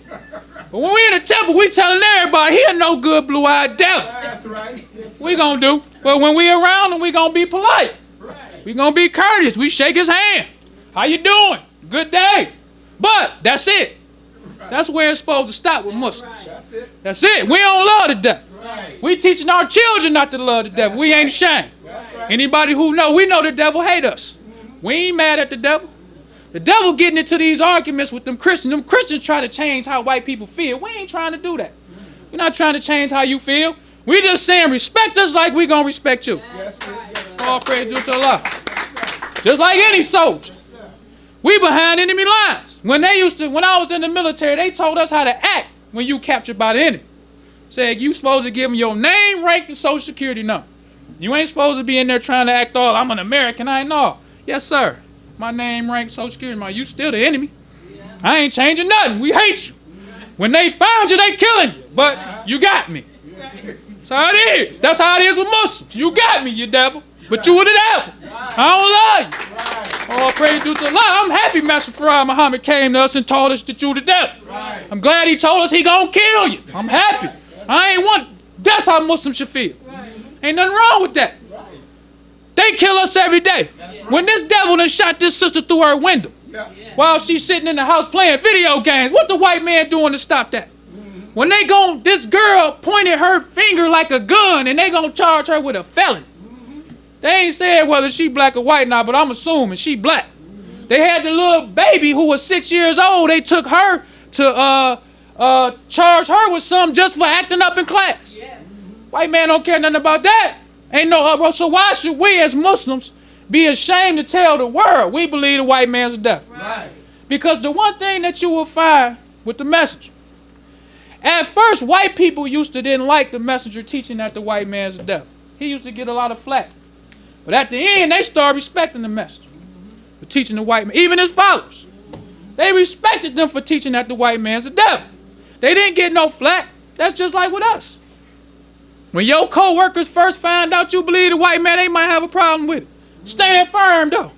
But when we in the temple, we telling everybody he a no good blue-eyed devil. That's right. Yes, We gonna do. But when we around him, we gonna be polite. right. We gonna be courteous. We shake his hand. How you doing? Good day. But that's it. That's where it's supposed to stop with Muslims. That's it. That's it. We don't love the devil. Right. We teaching our children not to love the devil. We ain't ashamed. That's right. Anybody who know, we know the devil hate us. We ain't mad at the devil. The devil getting into these arguments with them Christians. Them Christians try to change how white people feel. We ain't trying to do that. We're not trying to change how you feel. We just saying respect us like we gonna respect you. Yes, sir. Yes, sir. All praise due to Allah. Just like any soldier. Yes, sir. We behind enemy lines. When I was in the military, they told us how to act when you captured by the enemy. Said you supposed to give them your name, rank, and social security number. You ain't supposed to be in there trying to act all, I'm an American, I ain't know. Yes, sir. My name, rank, social security number. You still the enemy. I ain't changing nothing. We hate you. When they find you, they killing you. But you got me. That's how it is. That's how it is with Muslims. You got me, you devil. But you were the devil. I don't love you. All praise due to Allah. I'm happy Master Farad Muhammad came to us and told us that you the devil. I'm glad he told us he gonna kill you. I'm happy. I ain't want. That's how Muslims should feel. Ain't nothing wrong with that. They kill us every day. When this devil done shot this sister through her window while she's sitting in the house playing video games, what the white man doing to stop that? When this girl pointed her finger like a gun and they gonna charge her with a felony. They ain't said whether she black or white now, but I'm assuming she black. They had the little baby who was 6 years old. They took her to charge her with something just for acting up in class. White man don't care nothing about that. Ain't no uproar. So why should we as Muslims be ashamed to tell the world we believe the white man's a devil? Right. Because the one thing that you will find with the messenger, at first white people didn't like the messenger teaching that the white man's a devil. He used to get a lot of flack. But at the end, they started respecting the messenger for teaching the white man. Even his followers. They respected them for teaching that the white man's a devil. They didn't get no flack. That's just like with us. When your co-workers first find out you believe the white man, they might have a problem with it. Stand firm, though.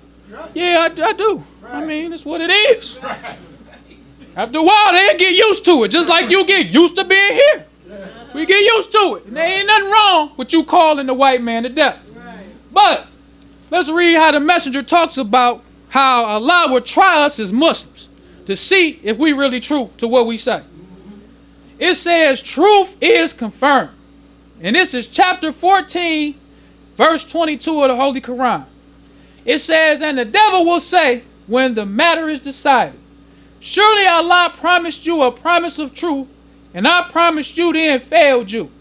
Yeah, I do. I mean, that's what it is. After a while, they'll get used to it, just like you get used to being here. We get used to it. And there ain't nothing wrong with you calling the white man the devil. But let's read how the messenger talks about how Allah will try us as Muslims to see if we really true to what we say. It says, truth is confirmed. And this is chapter 14, verse 22 of the Holy Quran. It says, and the devil will say, when the matter is decided, surely Allah promised you a promise of truth, and I promised you then failed you.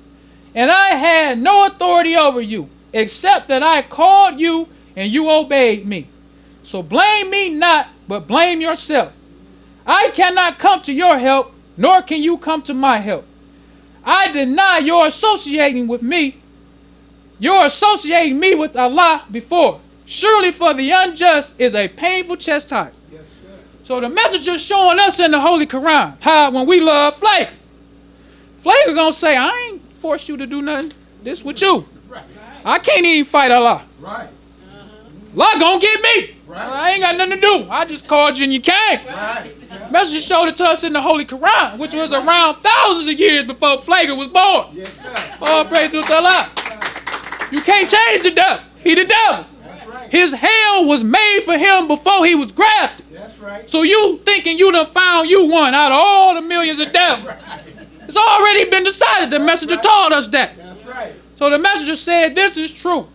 And I had no authority over you, except that I called you and you obeyed me. So blame me not, but blame yourself. I cannot come to your help, nor can you come to my help. I deny your associating with me. You're associating me with Allah before. Surely for the unjust is a painful chastisement. Yes, sir. So the messenger showing us in the Holy Quran how when we love Pfleger, Pfleger gonna say, I ain't forced you to do nothing. This with you. Right. I can't even fight Allah. Right. Allah gonna get me. Right. I ain't got nothing to do. I just called you and you came. Right. Messenger showed it to us in the Holy Quran, which was around thousands of years before Pfleger was born. Yes, sir. All praise to Allah. You can't change the devil. He the devil. That's right. His hell was made for him before he was grafted. That's right. So you thinking you done found you one out of all the millions of devils. It's already been decided. The messenger told us that. That's right. So the messenger said this is true.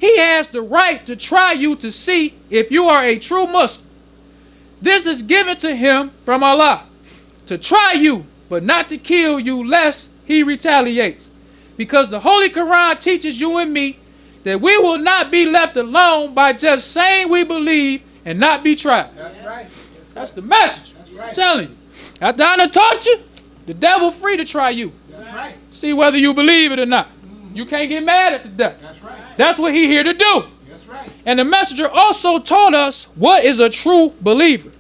He has the right to try you to see if you are a true Muslim. This is given to him from Allah, to try you, but not to kill you lest he retaliates. Because the Holy Quran teaches you and me that we will not be left alone by just saying we believe and not be tried. That's right. Yes, sir. That's the message. That's right. I'm telling you. After I done taught you, the devil free to try you. That's right. See whether you believe it or not. You can't get mad at the devil. That's right. That's what he here to do. That's right. And the messenger also taught us what is a true believer.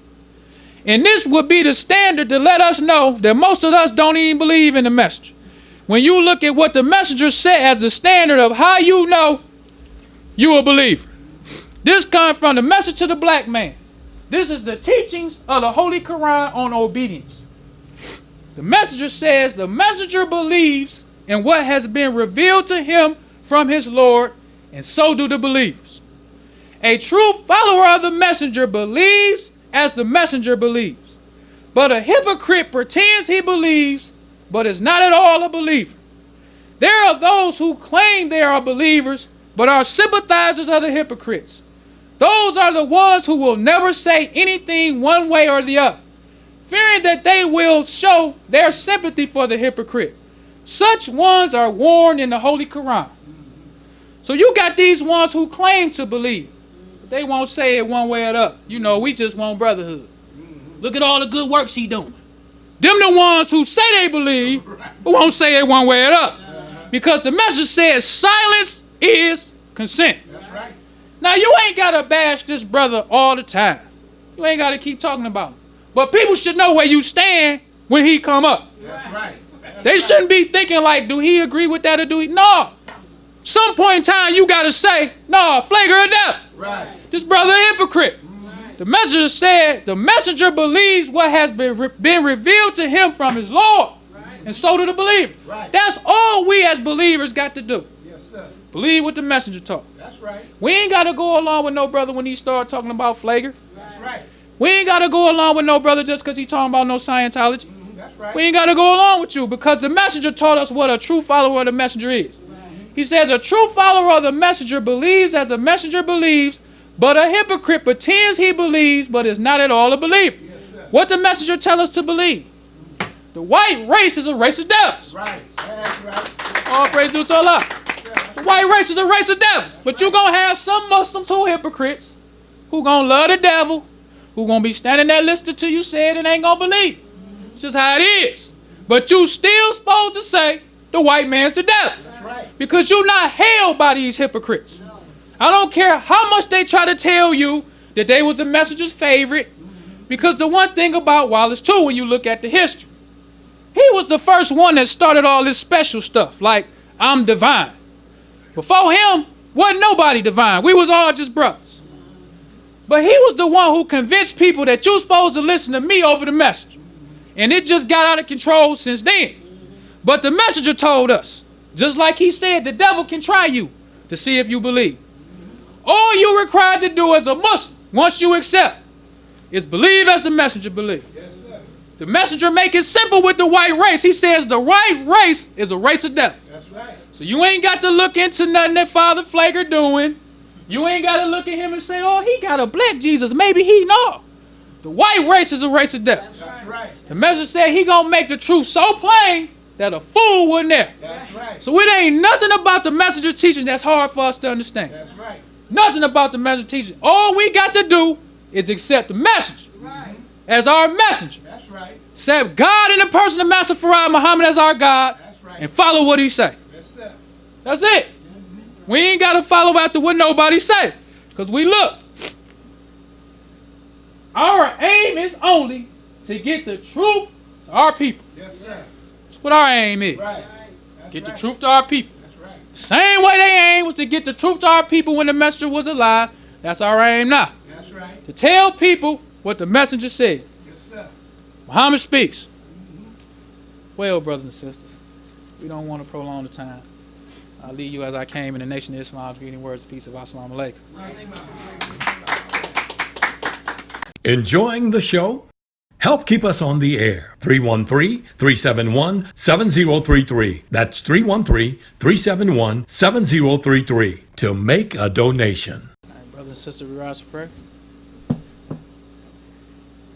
And this would be the standard to let us know that most of us don't even believe in the messenger. When you look at what the messenger said as the standard of how you know you a believer. This comes from the message to the black man. This is the teachings of the Holy Quran on obedience. The messenger says the messenger believes in what has been revealed to him from his Lord, and so do the believers. A true follower of the messenger believes as the messenger believes. But a hypocrite pretends he believes, but is not at all a believer. There are those who claim they are believers, but are sympathizers of the hypocrites. Those are the ones who will never say anything one way or the other, fearing that they will show their sympathy for the hypocrite. Such ones are warned in the Holy Quran. So you got these ones who claim to believe, but they won't say it one way or the other. You know, we just want brotherhood. Look at all the good works he doing. Them the ones who say they believe, but won't say it one way or the other. Because the message says silence is consent. That's right. Now you ain't got to bash this brother all the time. You ain't got to keep talking about him. But people should know where you stand when he come up. That's right. They shouldn't be thinking like, do he agree with that or do he? No. Some point in time you got to say, no, Pfleger or death. Right. This brother a hypocrite. The messenger said the messenger believes what has been revealed to him from his Lord. And so do the believer. Right. That's all we as believers got to do. Yes, sir. Believe what the messenger taught. That's right. We ain't got to go along with no brother when he start talking about Pfleger. That's right. We ain't got to go along with no brother just because he talking about no Scientology. That's right. We ain't got to go along with you because the messenger taught us what a true follower of the messenger is. He says a true follower of the messenger believes as the messenger believes, but a hypocrite pretends he believes but is not at all a believer. Yes, sir. What the messenger tell us to believe? The white race is a race of devils. Right. That's right. All praise due to Allah. The white race is a race of devils. But you're going to have some Muslims who are hypocrites, who going to love the devil, who going to be standing there listening to you say it and ain't going to believe. It's just how it is. But you still supposed to say the white man's the devil. That's right. Because you're not held by these hypocrites. I don't care how much they try to tell you that they was the messenger's favorite. Because the one thing about Wallace too, when you look at the history, he was the first one that started all this special stuff, like I'm divine. Before him, wasn't nobody divine. We was all just brothers. But he was the one who convinced people that you're supposed to listen to me over the messenger. And it just got out of control since then. But the messenger told us, just like he said, the devil can try you to see if you believe. All you're required to do as a Muslim, once you accept, is believe as the messenger believes. Yes, sir. The messenger make it simple with the white race. He says the white race is a race of devil. That's right. So you ain't got to look into nothing that Father Pfleger doing. You ain't got to look at him and say, oh, he got a black Jesus. Maybe he no. The white race is a race of devil. That's right. The messenger said he gonna make the truth so plain that a fool wouldn't err. That's right. So it ain't nothing about the messenger teaching that's hard for us to understand. That's right. Nothing about the messenger teaching. All we got to do is accept the message as our messenger. That's right. Accept God in the person of Master Farad Muhammad as our God, That's right. and follow what he say. Yes, sir. That's it. We ain't got to follow after what nobody say. Because we look. Our aim is only to get the truth to our people. Yes, sir. That's what our aim is. Right. That's Get the right. truth to our people. That's right. Same way they aim was to get the truth to our people when the messenger was alive. That's our aim now. That's right. To tell people what the messenger said. Yes, sir. Muhammad speaks. Well, brothers and sisters, we don't want to prolong the time. I'll leave you as I came in the Nation of Islam's greeting words of peace of Assalamu alaikum. Enjoying the show? Help keep us on the air. 313-371-7033. That's 313-371-7033 to make a donation. All right, brothers and sisters, we rise for prayer.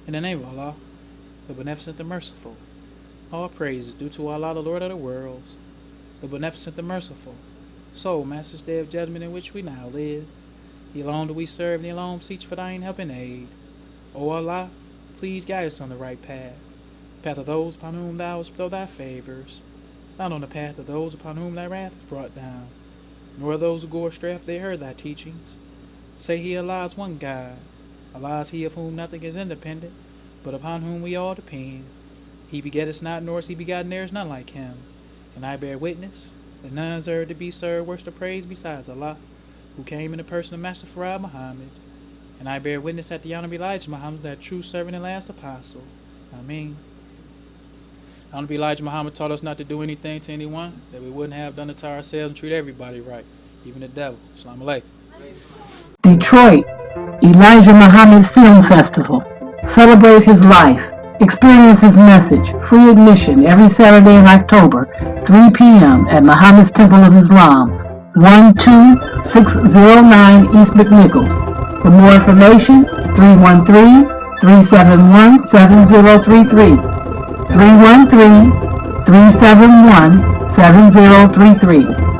In the name of Allah, the Beneficent, the Merciful, all praise is due to Allah, the Lord of the worlds, the Beneficent, the Merciful, sole Master's Day of Judgment in which we now live. He alone do we serve, and He alone seeks for thine help and aid. O Allah, please guide us on the right path of those upon whom thou hast bestowed thy favors, not on the path of those upon whom thy wrath is brought down, nor those who go astray if they heard thy teachings. Say He, Allah, is one God. Allah is He of whom nothing is independent, but upon whom we all depend. He begetteth not, nor is He begotten, there is none like Him. And I bear witness that none deserve to be served worship of praise besides Allah, who came in the person of Master Farad Muhammad. And I bear witness that the Honorable Elijah Muhammad, that true servant and last apostle. Ameen. Honorable Elijah Muhammad taught us not to do anything to anyone that we wouldn't have done it to ourselves, and treat everybody right, even the devil. Assalamu alaikum. Detroit, Elijah Muhammad Film Festival. Celebrate his life. Experience his message. Free admission every Saturday in October, 3 p.m. at Muhammad's Temple of Islam, 12609 East McNichols. For more information, 313-371-7033. 313-371-7033.